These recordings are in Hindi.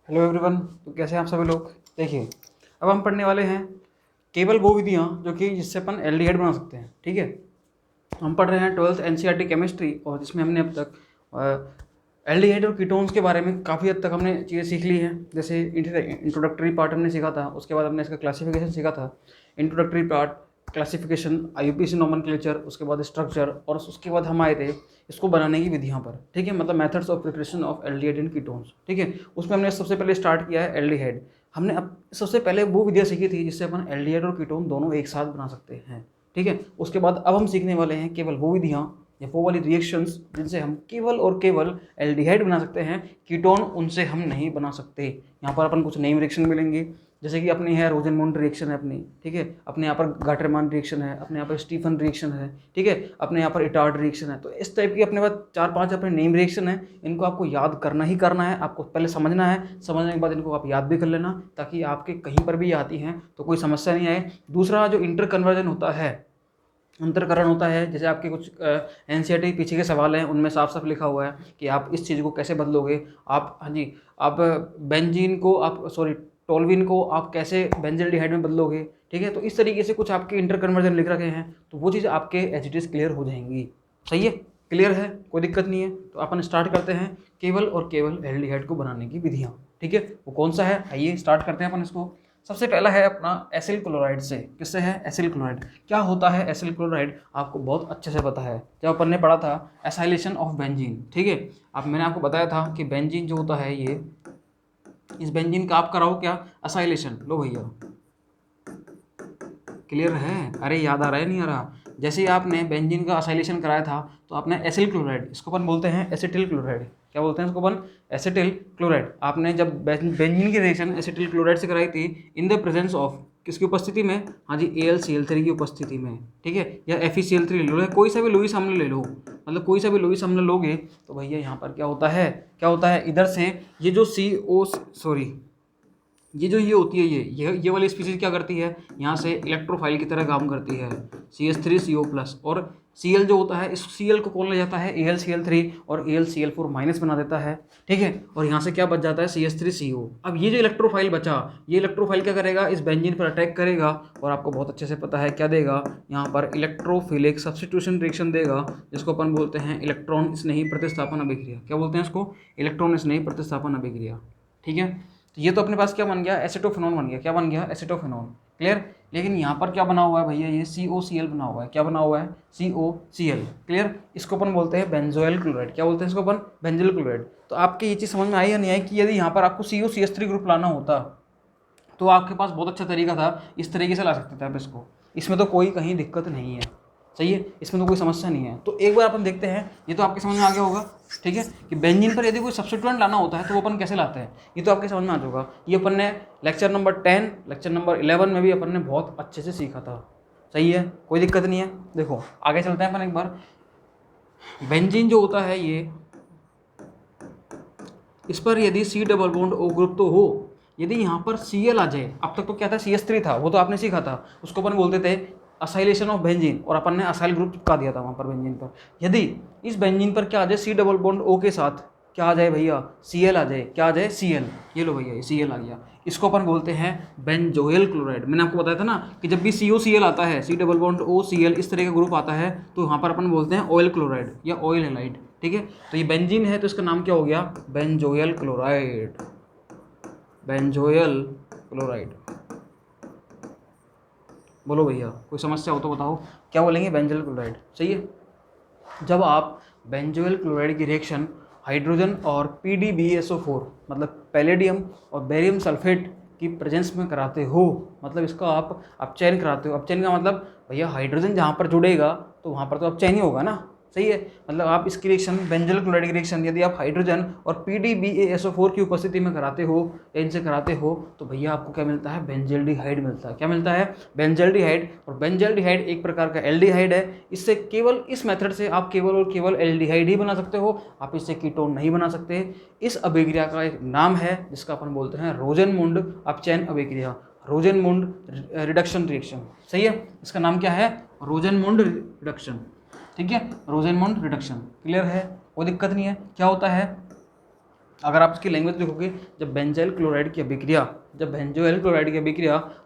Hello everyone. तो कैसे हैं आप सभी लोग। देखिए, अब हम पढ़ने वाले हैं केवल वो विधियाँ जो कि जिससे अपन एल्डिहाइड बना सकते हैं। ठीक है, हम पढ़ रहे हैं 12th एनसीईआरटी केमिस्ट्री, और जिसमें हमने अब तक एल्डिहाइड और कीटोन्स के बारे में काफ़ी हद तक हमने चीज़ें सीख ली हैं। जैसे इंट्रोडक्टरी पार्ट हमने सीखा था, उसके बाद हमने इसका क्लासिफिकेशन सीखा था। Introductory part, classification, IUPAC nomenclature, उसके बाद स्ट्रक्चर, और उसके बाद हम आए थे इसको बनाने की विधियाँ पर। ठीक है, मतलब methods of preparation of aldehyde and ketones. ठीक है, उसमें हमने सबसे पहले स्टार्ट किया है एल्डिहाइड। हमने अब सबसे पहले वो विधियाँ सीखी थी जिससे अपन एल्डिहाइड और कीटोन दोनों एक साथ बना सकते हैं। ठीक है, उसके बाद अब हम सीखने वाले हैं केवल वो विधियाँ या वो वाली रिएक्शंस जिनसे हम केवल और केवल एल्डिहाइड बना सकते हैं, कीटोन उनसे हम नहीं बना सकते। यहाँ पर अपन कुछ नई रिएक्शन मिलेंगे, जैसे कि अपनी है रोजनमुंड रिएक्शन है अपनी। ठीक है, अपने यहाँ पर गाटरमान रिएक्शन है, अपने यहाँ पर स्टीफन रिएक्शन है। ठीक है, अपने यहाँ पर इटार्ड रिएक्शन है। तो इस टाइप की अपने पास 4-5 अपने नेम रिएक्शन है। इनको आपको याद करना ही करना है, आपको पहले समझना है, समझने के बाद इनको आप याद भी कर लेना, ताकि आपके कहीं पर भी आती हैं तो कोई समस्या नहीं आए। दूसरा जो इंटर कन्वर्जन होता है, अंतरकरण होता है, जैसे आपके कुछ एनसीईआरटी पीछे के सवाल हैं, उनमें साफ साफ लिखा हुआ है कि आप इस चीज़ को कैसे बदलोगे। आप, हाँ जी, आप बेंजीन को, आप सॉरी टोल्विन को आप कैसे बेंजल्डिहाइड में बदलोगे। ठीक है, तो इस तरीके से कुछ आपके इंटर कन्वर्जन लिख रखे हैं, तो वो चीज़ आपके एज इट इज़ क्लियर हो जाएंगी। सही है, क्लियर है, कोई दिक्कत नहीं है। तो अपन स्टार्ट करते हैं केवल और केवल एल्डिहाइड को बनाने की विधियाँ। ठीक है, वो कौन सा है, आइए स्टार्ट करते हैं अपन इसको। सबसे पहला है अपना एसिल क्लोराइड से। किससे है, एसिल क्लोराइड। क्या होता है एसिल क्लोराइड, आपको बहुत अच्छे से पता है, जब अपन ने पढ़ा था एसाइलेशन ऑफ बेंजीन। ठीक है, अब मैंने आपको बताया था कि बेंजीन जो होता है ये, इस बेंजीन का आप कराओ क्या, असाइलेशन। लो भैया, क्लियर है, अरे याद आ रहा है नहीं आ रहा। जैसे ही आपने बेंजीन का असाइलेशन कराया था तो आपने एसिल क्लोराइड, इसको अपन बोलते हैं एसिटिल क्लोराइड। क्या बोलते हैं इसको अपन, एसिटिल क्लोराइड। आपने जब बेंजीन की रिएक्शन एसिटिल क्लोराइड से कराई थी इन द प्रेजेंस ऑफ, किसकी उपस्थिति में, हाँ जी, AlCl3 की उपस्थिति में। ठीक है, या FeCl3 ले लो, कोई सा भी लुईस अम्ल ले लो, मतलब कोई सा भी लुईस अम्ल लोगे तो भैया यहाँ पर क्या होता है, क्या होता है, इधर से ये जो CO, सॉरी, ये जो ये होती है, ये वाली स्पीसीज क्या करती है, यहाँ से इलेक्ट्रोफाइल की तरह काम करती है, CH3CO+। और Cl जो होता है, इस Cl को कौन ले जाता है, AlCl3, और AlCl4 माइनस बना देता है। ठीक है, और यहाँ से क्या बच जाता है, CH3CO। अब ये जो इलेक्ट्रोफाइल बचा, ये इलेक्ट्रोफाइल क्या करेगा, इस बेंजीन पर अटैक करेगा, और आपको बहुत अच्छे से पता है क्या देगा, यहाँ पर इलेक्ट्रोफिलिक सब्स्टिट्यूशन रिएक्शन देगा, जिसको अपन बोलते हैं इलेक्ट्रॉन स्नेही प्रतिस्थापन अभिक्रिया। क्या बोलते हैं इसको, इलेक्ट्रॉन स्नेही प्रतिस्थापन अभिक्रिया। ठीक है, तो ये तो अपने पास क्या बन गया, एसिटोफेनॉल बन गया। क्या बन गया, एसिटोफेनॉल। क्लियर। लेकिन यहाँ पर क्या बना हुआ है भैया, ये COCl बना हुआ है। क्या बना हुआ है, COCl। क्लियर। इसको अपन बोलते हैं बेंजोइल क्लोराइड। क्या बोलते हैं इसको अपन, बेंजोइल क्लोराइड। तो आपकी ये चीज़ समझ में आई या नहीं आई कि यदि यहाँ पर आपको COCH3 ग्रुप लाना होता तो आपके पास बहुत अच्छा तरीका था, इस तरीके से ला सकते थे आप इसको। इसमें तो कोई कहीं दिक्कत नहीं है। सही है, इसमें तो कोई समस्या नहीं है। तो एक बार अपन देखते हैं, ये तो आपके समझ में आ गया होगा। ठीक है, कि बेंजीन पर यदि कोई सब्स्टिट्यूएंट लाना होता है तो वो अपन कैसे लाते हैं, ये तो आपके समझ में आ जाएगा। ये अपन ने लेक्चर नंबर 10, लेक्चर नंबर 11 में भी अपन ने बहुत अच्छे से सीखा था। सही है, कोई दिक्कत नहीं है। देखो आगे चलते हैं अपन एक बार। बेंजीन जो होता है ये, इस पर यदि C double bond O group तो हो, यदि यहाँ पर Cl आ जाए, अब तक तो क्या था, CH3 था, वो तो आपने सीखा था, उसको अपन बोलते थे असाइलेशन ऑफ बेंजीन, और अपन ने असाइल ग्रुप चिपका दिया था वहाँ पर बेंजीन पर। यदि इस बेंजीन पर क्या आ जाए, C डबल बॉन्ड O के साथ क्या आ जाए भैया, Cl आ जाए। क्या आ जाए, Cl। ये लो भैया, ये Cl आ गया। इसको अपन बोलते हैं बेंजोइल क्लोराइड। मैंने आपको बताया था ना कि जब भी COCl आता है, C डबल बॉन्ड OCl, इस तरह का ग्रुप आता है, तो वहाँ पर अपन बोलते हैं ऑयल क्लोराइड या ऑयल हेलाइड। ठीक है, तो ये बेंजीन है तो इसका नाम क्या हो गया, बेंजोइल क्लोराइड। Benzoyl chloride. बोलो भैया, कोई समस्या हो तो बताओ, क्या बोलेंगे, बेंजोइल क्लोराइड। सही है। जब आप बेंजोइल क्लोराइड की रिएक्शन हाइड्रोजन और PdBaSO4, मतलब पैलेडियम और बेरियम सल्फेट की प्रेजेंस में कराते हो, मतलब इसका आप अपचयन कराते हो। अपचयन का मतलब भैया हाइड्रोजन जहाँ पर जुड़ेगा तो वहाँ पर तो अपचयन ही होगा ना। सही है, मतलब आप इसकी रिएक्शन, बेंजोइल क्लोराइड की रिएक्शन यदि आप हाइड्रोजन और PdBaSO4 की उपस्थिति में कराते हो या इनसे कराते हो तो भैया आपको क्या मिलता है, बेंजल्डिहाइड मिलता है। क्या मिलता है, बेंजल्डिहाइड। और बेंजल्डिहाइड एक प्रकार का एल्डिहाइड है। इससे केवल इस मेथड से आप केवल और केवल एल्डिहाइड ही बना सकते हो, आप इससे कीटोन नहीं बना सकते। इस अभिक्रिया का एक नाम है जिसका अपन बोलते हैं रोजनमुंड अपचयन अभिक्रिया, रोजनमुंड रिडक्शन रिएक्शन। सही है, इसका नाम क्या है, रोजनमुंड रिडक्शन। ठीक है, रोजनमुंड रिडक्शन। क्लियर है, कोई दिक्कत नहीं है। क्या होता है, अगर आप इसकी लैंग्वेज देखोगे, जब बेंजाइल क्लोराइड की अभिक्रिया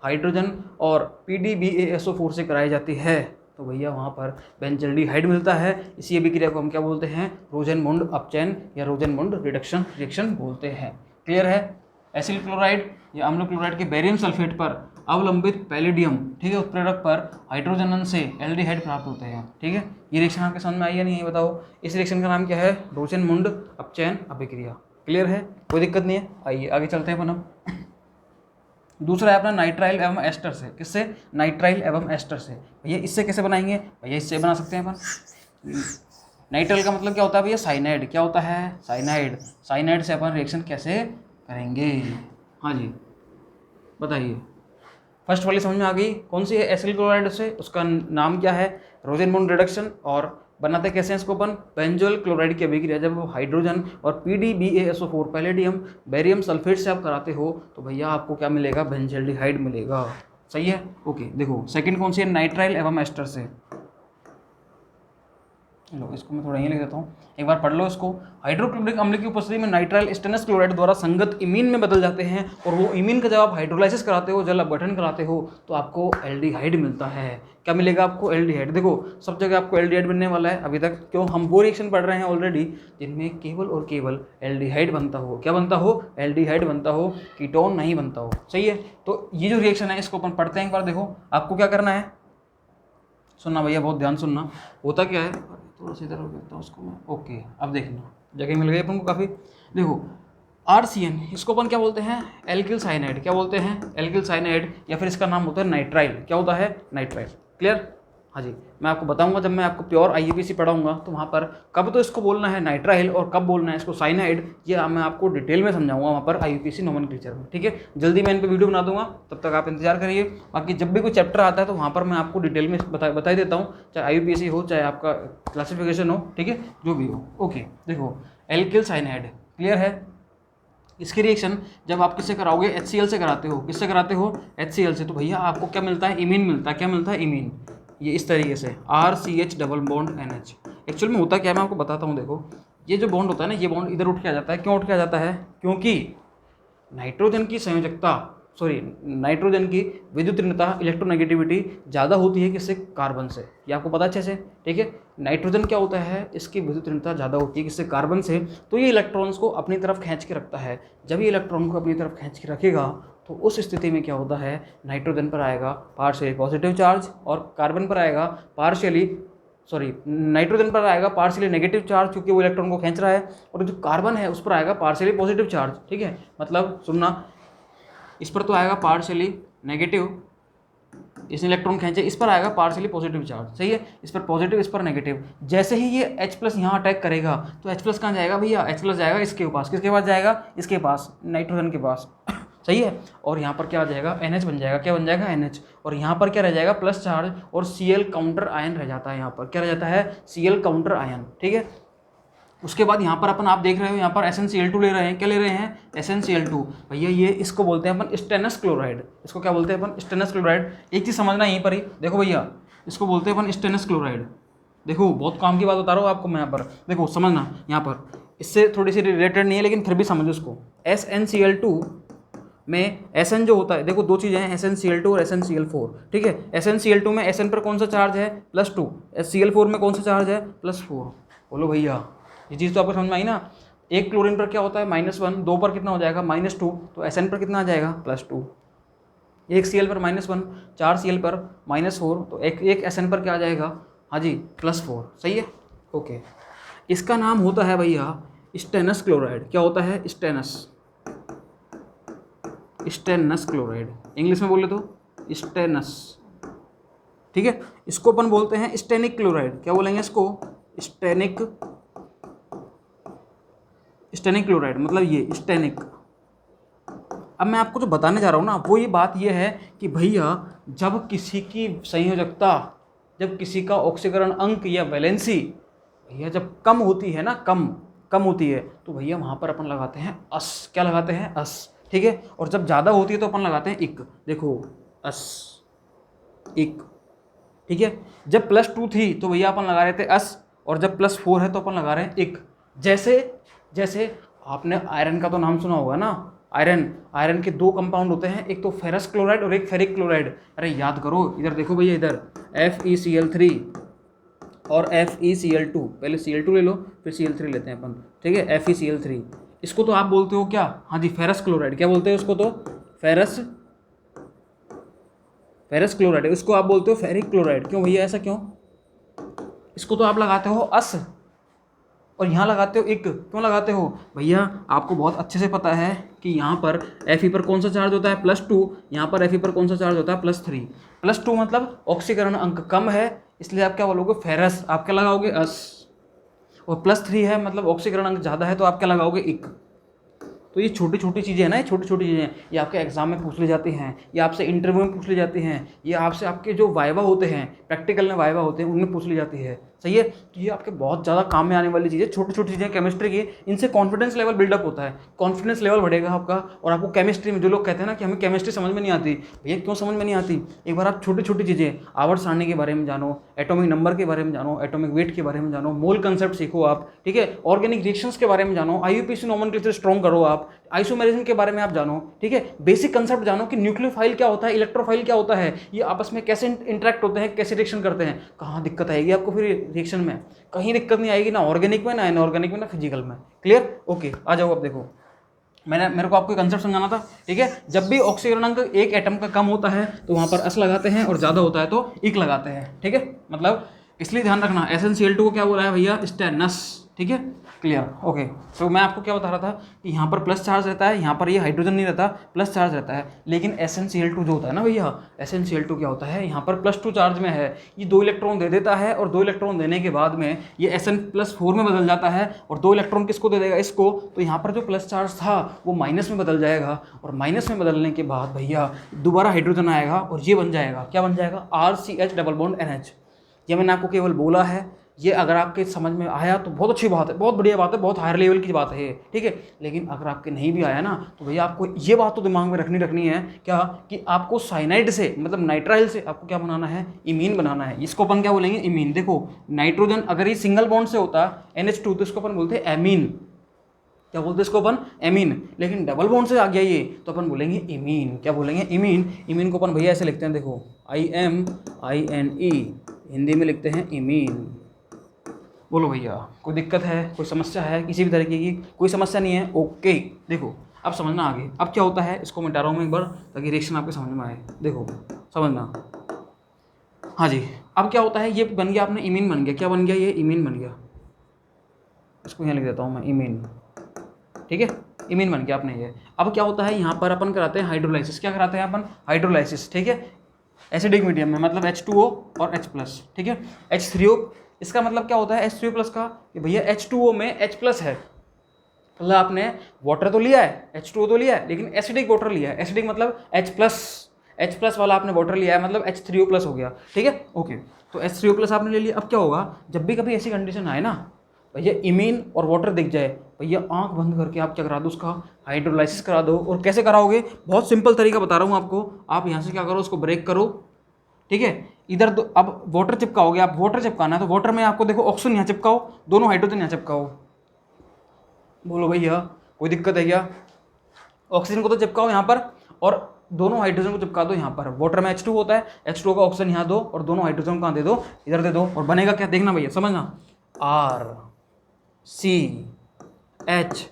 हाइड्रोजन और PDBaSO4 से कराई जाती है तो भैया वहाँ पर बेंजल्डिहाइड मिलता है। इसी अभिक्रिया को हम क्या बोलते हैं? रोजेनमुंड अपचयन या रोजेनमुंड रिडक्शन रिएक्शन बोलते हैं। क्लियर है? एसिल क्लोराइड या अम्ल क्लोराइड के बेरियम सल्फेट पर अवलंबित पैलेडियम, ठीक है, उत्प्रेरक पर हाइड्रोजन से एल्डिहाइड प्राप्त होते हैं। ठीक है, ये रिएक्शन आपके समझ में आई या नहीं बताओ? इस रिएक्शन का नाम क्या है? रोजेनमुंड अपचयन अभिक्रिया। क्लियर है? कोई दिक्कत नहीं है। आइए आगे चलते हैं अपन अब। दूसरा है अपना नाइट्राइल एवं एस्टर से। किससे? नाइट्राइल एवं एस्टर से। भैया इससे कैसे बनाएंगे? भैया इससे बना सकते हैं अपन। नाइट्राइल का मतलब क्या होता है भैया? साइनाइड। क्या होता है? साइनाइड। साइनाइड से अपन रिएक्शन कैसे करेंगे? हाँ जी बताइए। फर्स्ट वाली समझ में आ गई? कौन सी है? एसिल क्लोराइड से, उसका नाम क्या है? रोजेनमुंड रिडक्शन। और बनाते कैसे हैं इसको अपन? बेंजोइल क्लोराइड की अभिक्रिया जब हाइड्रोजन और PDBaSO4 पैलेडियम बेरियम सल्फेट से आप कराते हो तो भैया आपको क्या मिलेगा? बेंजल्डिहाइड मिलेगा। सही है? ओके, देखो सेकंड कौन सी है? नाइट्राइल एवं एस्टर से। लो इसको मैं थोड़ा यहीं लिख देता हूँ, एक बार पढ़ लो इसको। हाइड्रोक्लोरिक अम्ल की उपस्थिति में नाइट्राइल स्टेनस क्लोराइड द्वारा संगत इमीन में बदल जाते हैं और वो इमीन का जब आप हाइड्रोलाइसिस कराते हो, जल अपघटन कराते हो तो आपको एल्डिहाइड मिलता है। क्या मिलेगा आपको? एल्डिहाइड। देखो सब जगह आपको एल्डिहाइड बनने वाला है अभी तक, क्यों? हम वो रिएक्शन पढ़ रहे हैं ऑलरेडी जिनमें केवल और केवल एल्डिहाइड बनता हो। क्या बनता हो? एल्डिहाइड बनता हो, कीटोन नहीं बनता हो। सही है? तो ये जो रिएक्शन है इसको अपन पढ़ते हैं एक बार। देखो आपको क्या करना है, सुनना भैया, बहुत ध्यान सुनना। होता क्या है, थोड़ा सा इधर हो देता हूँ उसको मैं। ओके, अब देखना, जगह मिल गई अपन को काफ़ी। देखो RCN, इसको अपन क्या बोलते हैं? Alkyl cyanide. क्या बोलते हैं? एल्किल साइनाइड, या फिर इसका नाम होता है नाइट्राइल। क्या होता है? नाइट्राइल। क्लियर? हाँ जी, मैं आपको बताऊंगा जब मैं आपको प्योर IUPAC पढ़ाऊंगा तो वहाँ पर कब तो इसको बोलना है नाइट्राइल और कब बोलना है इसको साइनाइड, ये मैं आपको डिटेल में समझाऊंगा वहाँ पर IUPAC नोमेनक्लेचर में। ठीक है, जल्दी मैं इन पर वीडियो बना दूंगा, तब तक आप इंतजार करिए। बाकी जब भी कोई चैप्टर आता है तो वहाँ पर मैं आपको डिटेल में बता देता हूँ, चाहे IUPAC हो चाहे आपका क्लासिफिकेशन हो, ठीक है, जो भी हो। ओके, देखो एल्किल साइनाइड। क्लियर है? इसकी रिएक्शन जब आप किससे कराओगे? HCl से कराते हो। किससे कराते हो? HCl से। तो भैया आपको क्या मिलता है? इमीन मिलता है। क्या मिलता है? इमीन। ये इस तरीके से RCH double bond NH। Actual में होता क्या है मैं आपको बताता हूँ। देखो ये जो बॉन्ड होता है ना, ये बॉन्ड इधर उठ के आ जाता है। क्यों उठ के आ जाता है? क्योंकि नाइट्रोजन की संयोजकता, नाइट्रोजन की विद्युत ऋणता, इलेक्ट्रोनेगेटिविटी ज़्यादा होती है किससे? कार्बन से। ये आपको पता अच्छे से। ठीक है, नाइट्रोजन क्या होता है? इसकी विद्युत ऋणता ज़्यादा होती है किससे? कार्बन से। तो ये इलेक्ट्रॉन्स को अपनी तरफ खींच के रखता है। जब ये इलेक्ट्रॉन को अपनी तरफ खींच के रखेगा तो उस स्थिति में क्या होता है? नाइट्रोजन पर आएगा पार्शियली पॉजिटिव चार्ज और कार्बन पर आएगा नाइट्रोजन पर आएगा पार्शियली नेगेटिव चार्ज, क्योंकि वो इलेक्ट्रॉन को खींच रहा है। और जो कार्बन है उस पर आएगा पार्शियली पॉजिटिव चार्ज। ठीक है, मतलब सुनना, इस पर तो आएगा पार्शियली नेगेटिव, इसने इलेक्ट्रॉन खींचे, इस पर आएगा पार्शियली पॉजिटिव चार्ज। सही है, इस पर पॉजिटिव, इस पर नेगेटिव। जैसे ही ये H+ यहाँ अटैक करेगा तो H+ कहाँ जाएगा भैया? H+ जाएगा इसके पास। किसके पास जाएगा? इसके पास, नाइट्रोजन के पास। सही है, और यहाँ पर क्या आ जाएगा? NH बन जाएगा। क्या बन जाएगा? NH। और यहाँ पर क्या रह जाएगा? प्लस चार्ज और Cl काउंटर आयन रह जाता है। यहाँ पर क्या रह जाता है? Cl counter ion. ठीक है, उसके बाद यहाँ पर अपन आप देख रहे हो यहाँ पर SnCl2 ले रहे हैं। क्या ले रहे हैं? SnCl2। भैया ये इसको बोलते हैं अपन स्टेनस क्लोराइड। इसको क्या बोलते हैं अपन? Stannous chloride. एक चीज़ समझना यहीं पर ही, देखो भैया इसको बोलते हैं अपन स्टेनस क्लोराइड। देखो बहुत काम की बात बता रहा हूँ आपको मैं यहाँ पर। देखो समझना, यहाँ पर इससे थोड़ी सी रिलेटेड नहीं है लेकिन फिर भी समझो इसको। SnCl2 में Sn जो होता है, देखो दो चीज़ें हैं, SnCl2 और SnCl4। ठीक है, SnCl2 में Sn पर कौन सा चार्ज है? +2। Cl4 में कौन सा चार्ज है? +4। बोलो भैया, ये चीज़ तो आपको समझ में आई ना। एक क्लोरीन पर क्या होता है? -1, 2 पर कितना हो जाएगा? -2। तो Sn पर कितना आ जाएगा? +2। एक Cl पर -1, 4 Cl पर -4, तो एक Sn पर क्या आ जाएगा? हाँ जी, +4। सही है, ओके। इसका नाम होता है भैया स्टेनस क्लोराइड। क्या होता है? Stannous chloride. इंग्लिश में बोले तो स्टेनस। ठीक है, इसको अपन बोलते हैं स्टेनिक क्लोराइड। क्या बोलेंगे इसको? स्टेनिक क्लोराइड, मतलब ये स्टेनिक। अब मैं आपको जो बताने जा रहा हूँ ना, वो ये बात ये है कि भैया जब किसी की संयोजकता, जब किसी का ऑक्सीकरण अंक या वैलेंसी भैया जब कम होती है ना, कम होती है, तो भैया वहाँ पर अपन लगाते हैं अस। क्या लगाते हैं? अस। ठीक है, और जब ज़्यादा होती है तो अपन लगाते हैं इक। देखो अस, इक। ठीक है, जब +2 थी तो भैया अपन लगा रहे थे अस, और जब +4 है तो अपन लगा रहे हैं इक। जैसे आपने आयरन का तो नाम सुना होगा ना, आयरन, आयरन के दो कंपाउंड होते हैं, एक तो फेरस क्लोराइड और एक फेरिक क्लोराइड। अरे याद करो, इधर देखो भैया, इधर FeCl3 और FeCl2, पहले Cl2 ले लो फिर Cl3 लेते हैं अपन, ठीक है। FeCl3, इसको तो आप बोलते हो क्या, हाँ जी फेरस क्लोराइड, क्या बोलते हैं उसको, तो फेरस क्लोराइड, इसको आप बोलते हो फेरिक क्लोराइड। क्यों भैया, ऐसा क्यों? इसको तो आप लगाते हो अस और यहाँ लगाते हो इक, क्यों लगाते हो भैया? आपको बहुत अच्छे से पता है कि यहाँ पर Fe पर कौन सा चार्ज होता है, +2, यहाँ पर Fe पर कौन सा चार्ज होता है, +3। +2 मतलब ऑक्सीकरण अंक कम है, इसलिए आप क्या बोलोगे, फेरस, आप क्या लगाओगे, अस। और +3 है मतलब ऑक्सीकरण अंक ज़्यादा है, तो आप क्या लगाओगे, इक। तो ये छोटी छोटी चीज़ें हैं ना, ये छोटी छोटी चीज़ें, ये आपके एग्जाम में पूछ ली जाती हैं, ये आपसे इंटरव्यू में पूछ ली जाती हैं, ये आपसे आपके जो वाइवा होते हैं, प्रैक्टिकल में वाइवा होते हैं, उनमें पूछ ली जाती है, सही है। तो ये आपके बहुत ज़्यादा काम में आने वाली चीज़ें, छोटी छोटी चीज़ें केमिस्ट्री की, इनसे कॉन्फिडेंस लेवल बिल्डअप होता है, कॉन्फिडेंस लेवल बढ़ेगा आपका। और आपको केमिस्ट्री में, जो लोग कहते हैं ना कि हमें केमिस्ट्री समझ में नहीं आती, भैया क्यों समझ में नहीं आती, एक बार आप छोटी छोटी चीज़ें, आवर्त सारणी के बारे में जानो, एटॉमिक नंबर के बारे में जानो, एटॉमिक वेट के बारे में जानो, मोल कंसेप्ट सीखो आप, ठीक है, ऑर्गेनिक रिएक्शंस के बारे में जानो, IUPAC नोमेनक्लेचर स्ट्रॉन्ग करो आप, आइसोमेरिज्म के बारे में आप जानो, ठीक है, बेसिक कंसेप्ट जानो कि न्यूक्लियोफाइल क्या होता है, इलेक्ट्रोफाइल क्या होता है, ये आपस में कैसे इंटरेक्ट होते हैं, कैसे रिएक्शन करते हैं। कहाँ दिक्कत आएगी आपको फिर रिएक्शन में, कहीं दिक्कत नहीं आएगी, ना ऑर्गेनिक में, ना इनऑर्गेनिक में, ना फिजिकल में। क्लियर, ओके, आ जाओ। अब देखो, मेरे को आपको कंसेप्ट समझाना था, ठीक है। जब भी ऑक्सीकरणांक एक एटम का कम होता है तो वहाँ पर अस लगाते हैं, और ज़्यादा होता है तो इक लगाते हैं, ठीक है। मतलब इसलिए ध्यान रखना, SnCl2 को क्या बोला है भैया, स्टेनस, ठीक है, क्लियर, ओके। तो मैं आपको क्या बता रहा था कि यहाँ पर प्लस चार्ज रहता है, यहाँ पर ये हाइड्रोजन नहीं रहता, प्लस चार्ज रहता है। लेकिन SnCl2 जो होता है ना भैया, SnCl2 क्या होता है, यहाँ पर +2 चार्ज में है, ये 2 इलेक्ट्रॉन दे देता है, और 2 इलेक्ट्रॉन देने के बाद में ये Sn+4 में बदल जाता है, और 2 इलेक्ट्रॉन किसको दे देगा, इसको। तो यहाँ पर जो प्लस चार्ज था वो माइनस में बदल जाएगा, और माइनस में बदलने के बाद भैया दोबारा हाइड्रोजन आएगा, और ये बन जाएगा, क्या बन जाएगा, RCH डबल बॉन्ड NH। ये मैंने आपको केवल बोला है, ये अगर आपके समझ में आया तो बहुत अच्छी बात है, बहुत बढ़िया बात है, बहुत हायर लेवल की बात है, ठीक है। लेकिन अगर आपके नहीं भी आया ना, तो भैया आपको ये बात तो दिमाग में रखनी है, क्या, कि आपको साइनाइड से, मतलब नाइट्राइल से आपको क्या बनाना है, इमीन बनाना है। इसको अपन क्या बोलेंगे, इमीन। देखो नाइट्रोजन अगर ये सिंगल बॉन्ड से होता NH2, तो इसको अपन बोलते हैं एमीन, क्या बोलते हैं इसको अपन, एमीन। लेकिन डबल बॉन्ड से आ गया ये, तो अपन बोलेंगे इमीन, क्या बोलेंगे, इमीन। इमीन को अपन भैया ऐसे लिखते हैं, देखो IMINE, हिंदी में लिखते हैं इमीन। बोलो भैया, कोई दिक्कत है, कोई समस्या है किसी भी तरीके की, कोई समस्या नहीं है, ओके। देखो अब समझना आगे, अब क्या होता है, इसको मिटा रहा हूँ मैं एक बार ताकि रिएक्शन आपके समझ में आए। देखो समझना, हाँ जी, अब क्या होता है, ये बन गया आपने इमीन बन गया, क्या बन गया, ये इमीन बन गया, इसको यहाँ लिख देता हूँ मैं, इमीन, ठीक है, इमीन बन गया आपने ये। अब क्या होता है, यहाँ पर अपन कराते हैं हाइड्रोलाइसिस, क्या कराते हैं अपन, हाइड्रोलाइसिस, ठीक है, एसिडिक मीडियम में, मतलब H2O और H+, ठीक है, H3O। इसका मतलब क्या होता है H3O+ का, कि भैया H2O में H+ है, मतलब आपने वाटर तो लिया है, H2O तो लिया है, लेकिन एसिडिक वाटर लिया है, एसिडिक मतलब H+ वाला आपने वाटर लिया है, मतलब H3O+ हो गया, ठीक है, ओके। तो H3O+ आपने ले लिया। अब क्या होगा, जब भी कभी ऐसी कंडीशन आए ना भैया, इमीन और वाटर दिख जाए, भैया आंख बंद करके आप क्या करा दो, उसका हाइड्रोलाइसिस करा दो। और कैसे कराओगे, बहुत सिंपल तरीका बता रहा हूँ आपको। आप यहाँ से क्या करो, उसको ब्रेक करो, ठीक है, इधर अब वाटर चिपकाओगे, आप वाटर चिपकाना है तो वाटर में आपको देखो ऑक्सीजन यहाँ चिपकाओ, दोनों हाइड्रोजन यहाँ चिपकाओ। बोलो भैया कोई दिक्कत है क्या, ऑक्सीजन को तो चिपकाओ यहाँ पर, और दोनों हाइड्रोजन को चिपका दो यहाँ पर। वाटर में H2 होता है, H2O का ऑक्सीजन यहाँ दो, और दोनों हाइड्रोजन कहाँ दे दो, इधर दे दो, और बनेगा क्या, देखना भैया, समझना, RCH,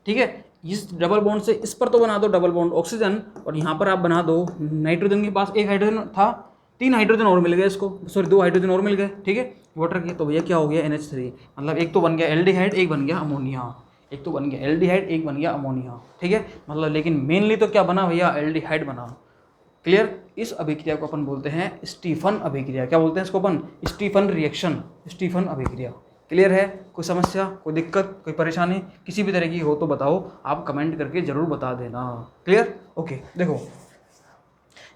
ठीक है। इस डबल बॉन्ड से इस पर तो बना दो डबल बॉन्ड ऑक्सीजन, और यहाँ पर आप बना दो नाइट्रोजन के पास एक हाइड्रोजन था, 3 हाइड्रोजन और मिल गए इसको, सॉरी 2 हाइड्रोजन और मिल गए, ठीक है, वाटर के। तो भैया क्या हो गया, NH3, मतलब एक तो बन गया एल्डिहाइड, एक बन गया अमोनिया, एक तो बन गया एल्डिहाइड, एक बन गया अमोनिया, ठीक है। मतलब लेकिन मेनली तो क्या बना भैया, एल्डिहाइड बना, क्लियर। इस अभिक्रिया को अपन बोलते हैं स्टीफन अभिक्रिया, क्या बोलते हैं इसको अपन, स्टीफन रिएक्शन, स्टीफन अभिक्रिया। क्लियर है, कोई समस्या, कोई दिक्कत, कोई परेशानी किसी भी तरह की हो तो बताओ, आप कमेंट करके जरूर बता देना, क्लियर, ओके। देखो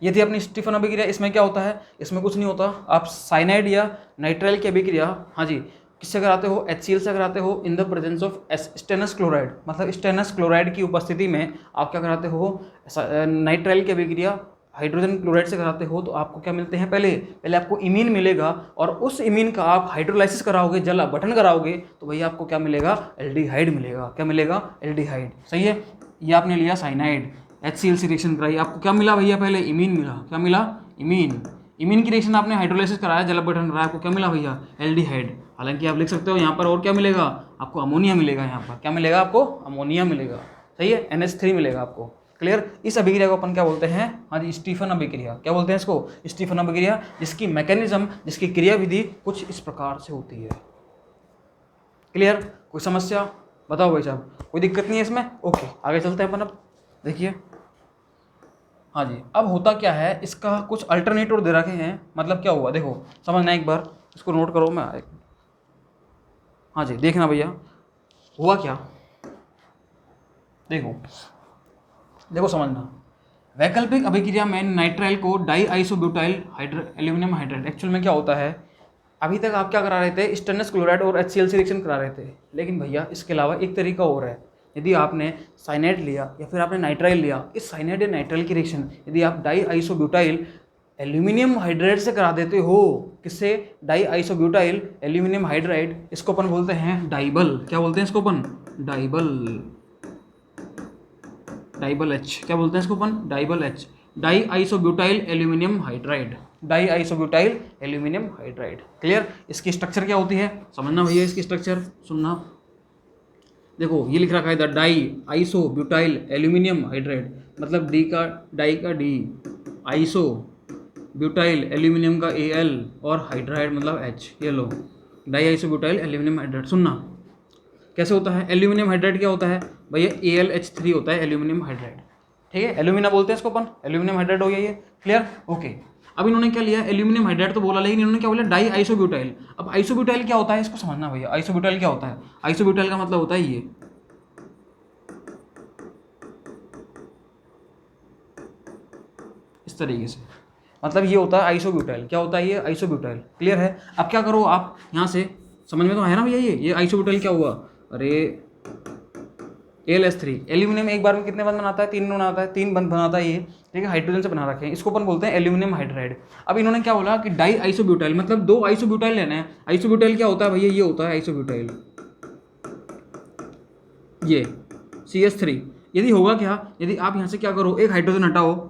ये थी अपनी स्टीफन अभिक्रिया। इसमें क्या होता है, इसमें कुछ नहीं होता, आप साइनाइड या नाइट्राइल की अभिक्रिया, हाँ जी, किससे कराते हो, HCl से कराते हो, इन the presence of stannous chloride, मतलब स्टेनस क्लोराइड की उपस्थिति में आप क्या कराते हो, नाइट्राइल की अभिक्रिया हाइड्रोजन क्लोराइड से कराते हो तो आपको क्या मिलते हैं, पहले पहले आपको इमीन मिलेगा, और उस इमीन का आप हाइड्रोलाइसिस कराओगे, जल अपघटन कराओगे, तो भैया आपको क्या मिलेगा, एल्डिहाइड मिलेगा। क्या मिलेगा, एल्डिहाइड। सही है। ये आपने लिया साइनाइड, HCl से रिएक्शन कराई, आपको क्या मिला भैया, पहले इमीन मिला। क्या मिला, इमीन। इमीन की रिएक्शन आपने हाइड्रोलाइसिस कराया, जल अपघटन कराया, आपको क्या मिला भैया, एल्डिहाइड। हालांकि आप लिख सकते हो यहाँ पर और क्या मिलेगा आपको, अमोनिया मिलेगा। यहाँ पर क्या मिलेगा आपको, अमोनिया मिलेगा। सही है, NH3 मिलेगा आपको। क्लियर। इस अभिक्रिया को अपन क्या बोलते हैं, हाँ जी, स्टीफन अभिक्रिया। क्या बोलते हैं इसको, स्टीफन अभिक्रिया, जिसकी मैकेनिज्म, जिसकी क्रियाविधि कुछ इस प्रकार से होती है। क्लियर। कोई समस्या बताओ भाई साहब, कोई दिक्कत नहीं है इसमें। ओके, आगे चलते हैं अपन। अब देखिए, हाँ जी, अब होता क्या है, इसका कुछ अल्टरनेटिव दे रखे हैं। मतलब क्या हुआ, देखो समझना एक बार, इसको नोट करो। मैं हाँ जी, देखना भैया हुआ क्या, देखो देखो समझना। वैकल्पिक अभिक्रिया में नाइट्राइल को die isobutyl aluminium hydride, actual में क्या होता है, अभी तक आप क्या करा रहे थे, स्टेनलेस क्लोराइड और HCl से रिएक्शन करा रहे थे। लेकिन भैया इसके अलावा एक तरीका और है। यदि आपने साइनाइड लिया या फिर आपने नाइट्राइल लिया, इस साइनाइड या नाइट्राइल की रिएक्शन यदि आप डाई आइसोब्यूटाइल एल्यूमिनियम हाइड्राइड से करा देते हो, किससे, डाई आइसोब्यूटाइल एल्यूमिनियम हाइड्राइड, इसको अपन बोलते हैं डाइबल। क्या बोलते हैं इसको अपन, डाइबल। डाइबल H, क्या बोलते हैं इसको अपन, डाइबल H, di isobutyl aluminium hydride, di isobutyl aluminium hydride. Clear. इसकी स्ट्रक्चर क्या होती है, समझना भैया, इसकी स्ट्रक्चर सुनना। देखो ये लिख रखा है, the die isobutyl aluminium hydride, मतलब डाई का D, आइसो ब्यूटाइल एल्यूमिनियम का Al, और हाइड्राइड मतलब H। ये लो, डाई आइसोब्यूटाइल एल्यूमिनियम हाइड्राइड। सुनना कैसे होता है, एल्यूमिनियम हाइड्राइड क्या होता है भैया, AlH3 होता है एल्यूमिनियम हाइड्राइड। ठीक है, एल्यूमिना बोलते हैं इसको अपन, एल्यूमिनियम हाइड्राइड हो गया ये। क्लियर। ओके, अब इन्होंने क्या लिया, एल्यूमिनियम हाइड्राइड तो बोला, लेकिन इन्होंने क्या बोला, डाई आइसोब्यूटाइल। अब आइसोब्यूटाइल क्या होता है, इसको समझना भैया। आइसोब्यूटाइल क्या होता है, आइसोब्यूटाइल का मतलब होता है ये, इस तरीके से, मतलब ये होता है आइसोब्यूटाइल। क्या होता है ये, आइसोब्यूटाइल। क्लियर है। अब क्या करो आप यहाँ से, समझ में तो आया ना भैया, ये आइसोब्यूटाइल क्या हुआ, अरे AlH3, एल्यूमिनियम एक बार में कितने बंध बनाता है, 3 बनाता है, 3 बंध बनाता है ये। ठीक है, हाइड्रोजन से बना रखे हैं, इसको अपन बोलते हैं एल्यूमिनियम हाइड्राइड। अब इन्होंने क्या बोला कि डाई आइसोब्यूटाइल, मतलब 2 आइसोब्यूटाइल लेना है। आइसोब्यूटाइल क्या होता है भैया, ये होता है आइसोब्यूटाइल, ये CH3। यदि होगा क्या, यदि आप यहाँ से क्या करो, एक हाइड्रोजन हटाओ,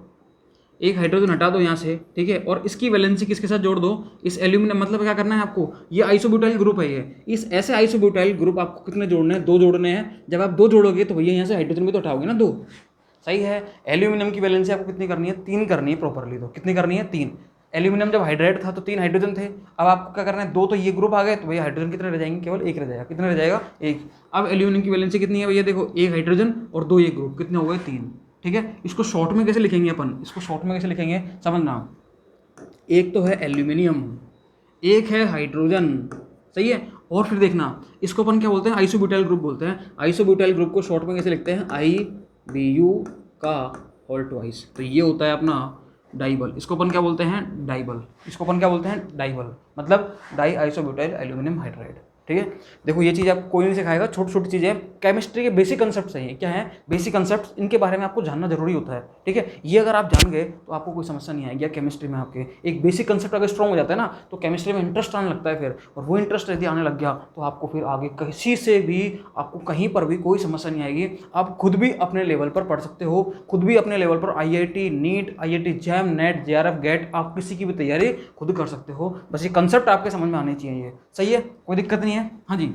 एक हाइड्रोजन हटा दो यहाँ से, ठीक है, और इसकी वैलेंसी किसके साथ जोड़ दो, इस एल्यूमिनियम। मतलब क्या करना है आपको, ये आइसोब्यूटाइल ग्रुप है ये, इस ऐसे आइसोब्यूटाइल ग्रुप आपको कितने जोड़ने हैं, 2 जोड़ने हैं। जब आप 2 जोड़ोगे तो भैया यहाँ से हाइड्रोजन भी तो उठाओगे ना, 2। सही है। एल्यूमिनियम की वैलेंसी आपको कितनी करनी है, 3 करनी है प्रॉपरली। तो कितनी करनी है, 3। एल्यूमिनियम जब हाइड्राइड था तो 3 हाइड्रोजन थे। अब आपको क्या करना है, 2 तो ये ग्रुप आ गए, तो भैया हाइड्रोजन कितने रह जाएंगे, केवल 1 रह जाएगा। कितने रह जाएगा, 1। अब एल्यूमिनियम की वैलेंसी कितनी है भैया, देखो 1 हाइड्रोजन और 2 ये ग्रुप, कितने हो गए, 3। ठीक है, इसको शॉर्ट में कैसे लिखेंगे अपन, इसको शॉर्ट में कैसे लिखेंगे समझना। एक तो है एल्यूमिनियम, एक है हाइड्रोजन। सही है। और फिर देखना, इसको अपन क्या बोलते हैं, आइसोब्यूटाइल ग्रुप बोलते हैं। आइसोब्यूटाइल ग्रुप को शॉर्ट में कैसे लिखते हैं, IBU का होल ट्वाइस। तो ये होता है अपना डाइबल। इसको अपन क्या बोलते हैं, डाइबल। इसको अपन क्या बोलते हैं, डाइबल, मतलब डाई आइसोब्यूटाइल एल्यूमिनियम हाइड्राइड। ठीक है। देखो ये चीज़ आपको कोई नहीं सिखाएगा, छोटी छोटी चीज़ें, केमिस्ट्री के बेसिक कंसेप्ट है। क्या है बेसिक कंसेप्ट, इनके बारे में आपको जानना जरूरी होता है। ठीक है, ये अगर आप जान गए तो आपको कोई समस्या नहीं आएगी। केमिस्ट्री में आपके एक बेसिक कंसेप्ट अगर स्ट्रॉन्ग हो जाता है ना, तो केमिस्ट्री में इंटरेस्ट आने लगता है फिर। और वो इंटरेस्ट यदि आने लग गया तो आपको फिर आगे किसी से भी, आपको कहीं पर भी कोई समस्या नहीं आएगी। आप खुद भी अपने लेवल पर पढ़ सकते हो, खुद भी अपने लेवल पर IIT NEET, IIT JAM, NET, JRF, GATE, आप किसी की भी तैयारी खुद कर सकते हो। बस ये कंसेप्ट आपके समझ में आने चाहिए। सही है, कोई दिक्कत नहीं है। हाँ जी,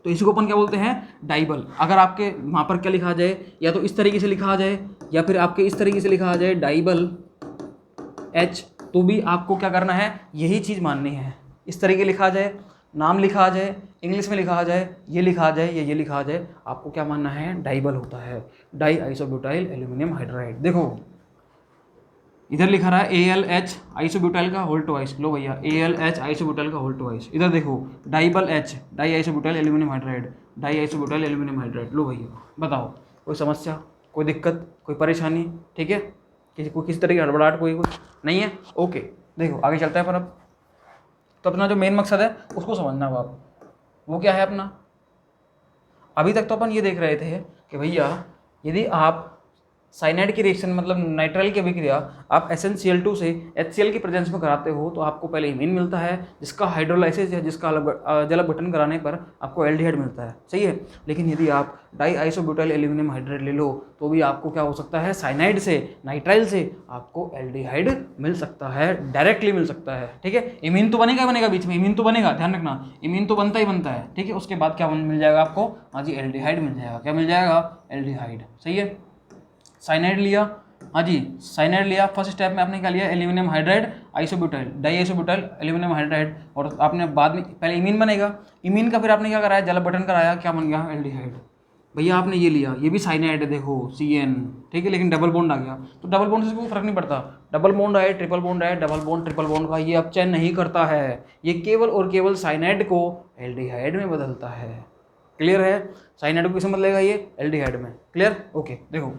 तो इसी को अपन क्या बोलते हैं, डाइबल। अगर आपके वहाँ पर क्या लिखा जाए, या तो इस तरीके से लिखा जाए या फिर आपके इस तरीके से लिखा जाए डाइबल H, तो भी आपको क्या करना है, यही चीज़ माननी है। इस तरीके लिखा जाए, नाम लिखा जाए, इंग्लिश में लिखा जाए, ये लिखा जाए या ये लिखा जाए, आपको क्या मानना है, डाइबल होता है, डाई आइसोब्यूटाइल एल्यूमिनियम हाइड्राइड। देखो इधर लिखा रहा है AlH आइसोब्यूटाइल का होल ट्वाइस। लो भैया AlH आइसोब्यूटाइल का होल ट्वाइस। इधर देखो DIBAL H, di isobutyl aluminium hydride, di isobutyl aluminium hydride. लो भैया बताओ, कोई समस्या, कोई दिक्कत, कोई परेशानी। ठीक है, किसी तरह की हड़बड़ाहट कोई नहीं है। ओके, देखो आगे चलते हैं अपन। अब तो अपना जो मेन मकसद है उसको समझना हो आप, वो क्या है अपना। अभी तक तो अपन ये देख रहे थे कि भैया यदि आप साइनाइड की रिएक्शन मतलब नाइट्राइल की अभिक्रिया आप SnCl2 से HCl की प्रेजेंस में कराते हो तो आपको पहले इमीन मिलता है, जिसका हाइड्रोलाइसिस है, जिसका जल अपघटन कराने पर आपको एल्डिहाइड मिलता है, सही है। लेकिन यदि आप डाई आइसोब्यूटाइल एल्यूमिनियम हाइड्राइड ले लो तो भी आपको क्या हो सकता है, साइनाइड से, नाइट्राइल से आपको एल्डिहाइड मिल सकता है, डायरेक्टली मिल सकता है, ठीक है। इमीन तो बनेगा बीच में, इमीन तो बनेगा, ध्यान रखना, इमीन तो बनता ही बनता है, ठीक है। उसके बाद क्या मिल जाएगा आपको, हाँ जी, एल्डिहाइड मिल जाएगा। क्या मिल जाएगा, एल्डिहाइड, सही है। साइनाइड लिया, हाँ जी, साइनाइड लिया, फर्स्ट स्टेप में आपने क्या लिया, aluminium hydride isobutyl, die isobutyl aluminium hydride, और आपने बाद में पहले इमीन बनेगा, इमीन का फिर आपने क्या कराया, जल अपघटन कराया, क्या बन गया, एल्डिहाइड। भैया आपने ये लिया, ये भी साइनाइड है, देखो CN, ठीक है, लेकिन डबल बॉन्ड आ गया, तो डबल बॉन्ड से कोई फर्क नहीं पड़ता, डबल बॉन्ड आए, ट्रिपल बॉन्ड आए, डबल बॉन्ड ट्रिपल बॉन्ड का ये अपचयन नहीं करता है, ये केवल और केवल साइनाइड को एल्डिहाइड में बदलता है। क्लियर है, साइनाइड को किसमें बदलेगा, ये एल्डिहाइड में। Clear, okay. देखो,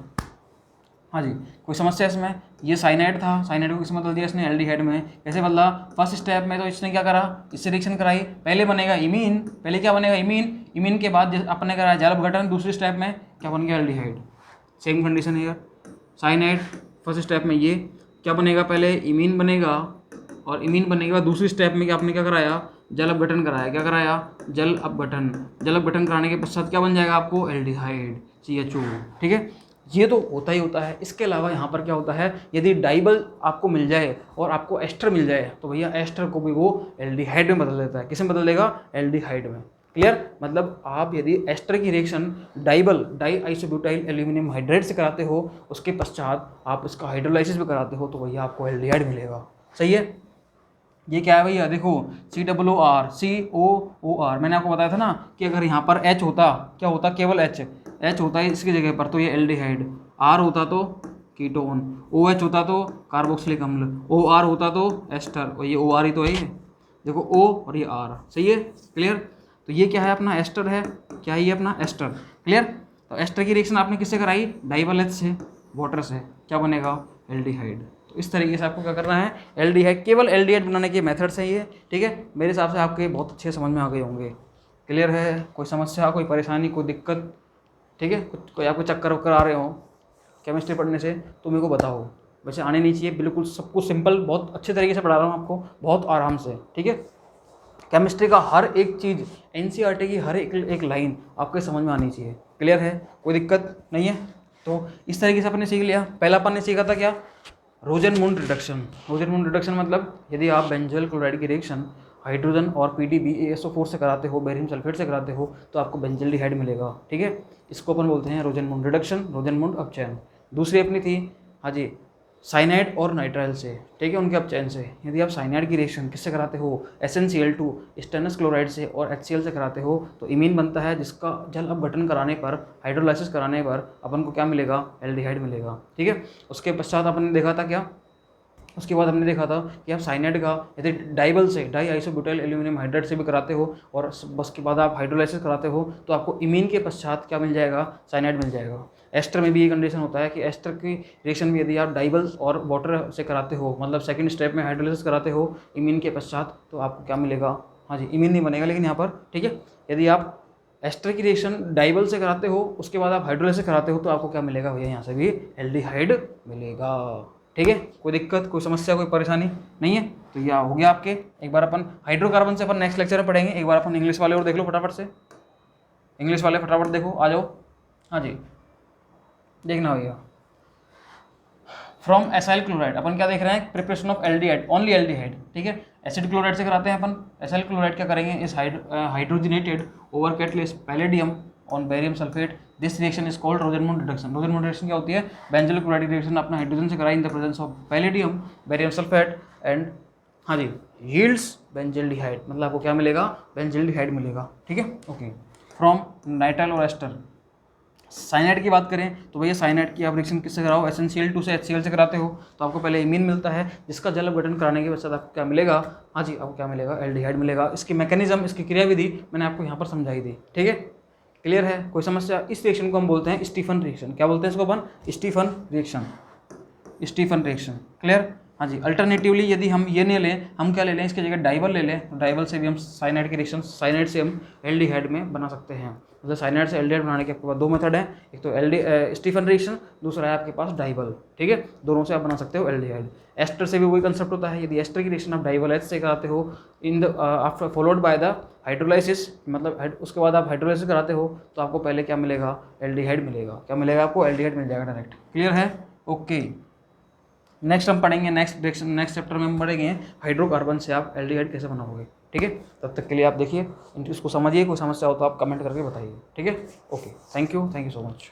हाँ जी, कोई समस्या इसमें, ये साइनाइड था, साइनाइड को किसमें बदल दिया इसने, एल्डिहाइड में। कैसे बदला, फर्स्ट स्टेप में तो इसने क्या करा, इससे रिएक्शन कराई, पहले बनेगा इमीन, पहले क्या बनेगा, इमीन, इमीन के बाद अपने कराया जल अपघटन, दूसरे स्टेप में क्या बन गया, एल्डिहाइड। सेम कंडीशन है, साइनाइड फर्स्ट स्टेप में ये क्या बनेगा, पहले इमीन बनेगा, और इमीन बनने के बाद दूसरी स्टेप में आपने क्या कराया, जल अपघटन कराया, क्या कराया, जल अपघटन, जल अपघटन कराने के पश्चात क्या बन जाएगा आपको, एल्डिहाइड, CHO, ठीक है। ये तो होता ही होता है। इसके अलावा यहाँ पर क्या होता है, यदि डाइबल आपको मिल जाए और आपको एस्टर मिल जाए तो भैया एस्टर को भी वो एल्डिहाइड में बदल देता है। किसमें बदल देगा, एल्डिहाइड में। क्लियर, मतलब आप यदि एस्टर की reaction DIBAL, di isobutyl aluminium hydride से कराते हो, उसके पश्चात आप इसका हाइड्रोलाइसिस भी कराते हो तो भैया आपको एल्डिहाइड मिलेगा, सही है। ये क्या है भैया, देखो COOR, COOR, मैंने आपको बताया था ना कि अगर यहाँ पर H होता, क्या होता, केवल H होता है इसकी जगह पर तो ये एल्डिहाइड, R होता तो कीटोन, OH होता तो कार्बोक्सिलिक अम्ल, OR होता तो एस्टर, और ये OR ही तो है, ये देखो O और ये R, सही है। क्लियर, तो ये क्या है अपना, एस्टर है, क्या है ये अपना, एस्टर। क्लियर, तो एस्टर की रिएक्शन आपने किससे कराई, डाइबल H से, वाटर से, क्या बनेगा, एल्डिहाइड। तो इस तरीके से आपको क्या करना है, एल्डिहाइड, केवल एल्डिहाइड बनाने के मेथड्स हैं ये, ठीक है। मेरे हिसाब से आपके बहुत अच्छे समझ में आ गए होंगे। क्लियर है, कोई समस्या, कोई परेशानी, कोई दिक्कत, ठीक है, कोई आपको चक्कर वक्कर आ रहे हो केमिस्ट्री पढ़ने से तो मेरे को बताओ, वैसे आने नहीं चाहिए, बिल्कुल सब कुछ सिंपल, बहुत अच्छे तरीके से पढ़ा रहा हूँ आपको, बहुत आराम से, ठीक है। केमिस्ट्री का हर एक चीज़, NCERT की हर एक लाइन आपके समझ में आनी चाहिए। क्लियर है, कोई दिक्कत नहीं है। तो इस तरीके से आपने सीख लिया। पहला अपन ने सीखा था क्या, रोजन-मुंड रिडक्शन। रोजन-मुंड रिडक्शन मतलब यदि आप बेंजोइल क्लोराइड की रिएक्शन हाइड्रोजन और PDBASO4 से कराते हो, बेरियम सल्फेट से कराते हो तो आपको बेंजल्डिहाइड मिलेगा, ठीक है। इसको अपन बोलते हैं रोजन-मुंड रिडक्शन, रोजन-मुंड अपचयन। दूसरी अपनी थी, हाँ जी, साइनाइड और नाइट्राइल से, ठीक है, उनके अपचयन से। यदि आप साइनाइड की रिएक्शन किससे कराते हो, SnCl2 स्टेनस क्लोराइड से और HCl से कराते हो तो इमीन बनता है, जिसका जल अपघटन कराने पर, हाइड्रोलाइसिस कराने पर अपन को क्या मिलेगा, एल्डिहाइड मिलेगा, ठीक है। उसके पश्चात अपन ने देखा था क्या, उसके बाद हमने देखा था कि आप साइनाइड का यदि डाइबल से, डाई आइसोब्यूटाइल एल्यूमिनियम हाइड्राइड से भी कराते हो और बस के बाद आप हाइड्रोलाइसिस कराते हो तो आपको इमीन के पश्चात क्या मिल जाएगा, साइनाइड मिल जाएगा। एस्टर में भी ये कंडीशन होता है कि एस्टर की रिएक्शन में यदि आप डाइबल और वाटर से कराते हो, मतलब सेकंड स्टेप में हाइड्रोलाइसिस कराते हो इमीन के पश्चात, तो आपको क्या मिलेगा, हाँ जी, इमीन नहीं बनेगा लेकिन यहाँ पर, ठीक है। यदि आप एस्टर की रिएक्शन डाइबल से कराते हो, उसके बाद आप हाइड्रोलाइसिस कराते हो तो आपको क्या मिलेगा भैया, यहाँ से भी एल्डिहाइड मिलेगा, ठीक है। कोई दिक्कत, कोई समस्या, कोई परेशानी नहीं है। तो यह हो गया आपके। एक बार अपन हाइड्रोकार्बन से अपन नेक्स्ट लेक्चर में पढ़ेंगे। एक बार अपन इंग्लिश वाले और देख लो फटाफट से, इंग्लिश वाले फटाफट देखो, आ जाओ, हाँ जी, देखना भैया। फ्रॉम एसाइल क्लोराइड अपन क्या देख रहे हैं, preparation of aldehyde, only aldehyde, ठीक है। एसिड क्लोराइड से कराते हैं अपन, एसाइल क्लोराइड क्या करेंगे, इस hydrogenated over catalyst palladium on barium sulphate, this reaction is called Rosenmund reduction. Rosenmund reaction क्या होती है, बेंजोइल क्लोराइड रिएक्शन अपना हाइड्रोजन से कराई in the presence of palladium, barium sulphate and, हाँ जी, यील्ड्स बेंजल्डिहाइड, मतलब आपको क्या मिलेगा, बेंजल्डिहाइड मिलेगा, ठीक है, ओके। फ्रॉम नाइट्राइल और एस्टर। साइनाइड की बात करें तो भैया साइनाइड की आप रिएक्शन किससे कराओ, SnCl2 से HCl से कराते हो तो आपको पहले इमीन मिलता है, जिसका जल अपघटन कराने के पश्चात आपको क्या मिलेगा, हाँ जी, आपको क्या मिलेगा, एल्डिहाइड मिलेगा। इसकी मैकेनिज्म, इसकी क्रियाविधि मैंने आपको यहाँ पर समझाई दी, ठीक है। क्लियर है, कोई समस्या। इस रिएक्शन को हम बोलते हैं स्टीफन रिएक्शन। क्या बोलते हैं इसको अपन, Stephen reaction, Stephen reaction. Clear, हाँ जी, अल्टरनेटिवली यदि हम ये नहीं लें, हम क्या ले लें, इसकी जगह डाइवल ले लें, तो डाइवल से भी हम साइनाइड की रिएक्शन, साइनाइड से हम एल्डिहाइड में बना सकते हैं। मतलब साइनाइड से एल्डिहाइड बनाने के आपके पास दो मेथड हैं, एक तो स्टीफन रिएक्शन, दूसरा है आपके पास डाइवल। ठीक है, दोनों से आप बना सकते हो एल्डिहाइड। एस्टर से भी वही कंसेप्ट होता है, यदि एस्टर की रिएक्शन आप डाइवल एच से कराते हो in the after followed by the hydrolysis, मतलब उसके बाद आप हाइड्रोलाइसिस कराते हो, तो आपको पहले क्या मिलेगा, एल्डिहाइड मिलेगा। क्या मिलेगा आपको, एल्डिहाइड मिल जाएगा डायरेक्ट। क्लियर है, ओके। नेक्स्ट हम पढ़ेंगे, नेक्स्ट चैप्टर में हम पढ़ेंगे हाइड्रोकार्बन से आप एल्डिहाइड कैसे बनाओगे। ठीक है, तब तक के लिए आप देखिए, इसको समझिए, कोई समस्या हो तो आप कमेंट करके बताइए। ठीक है, okay, thank you so much.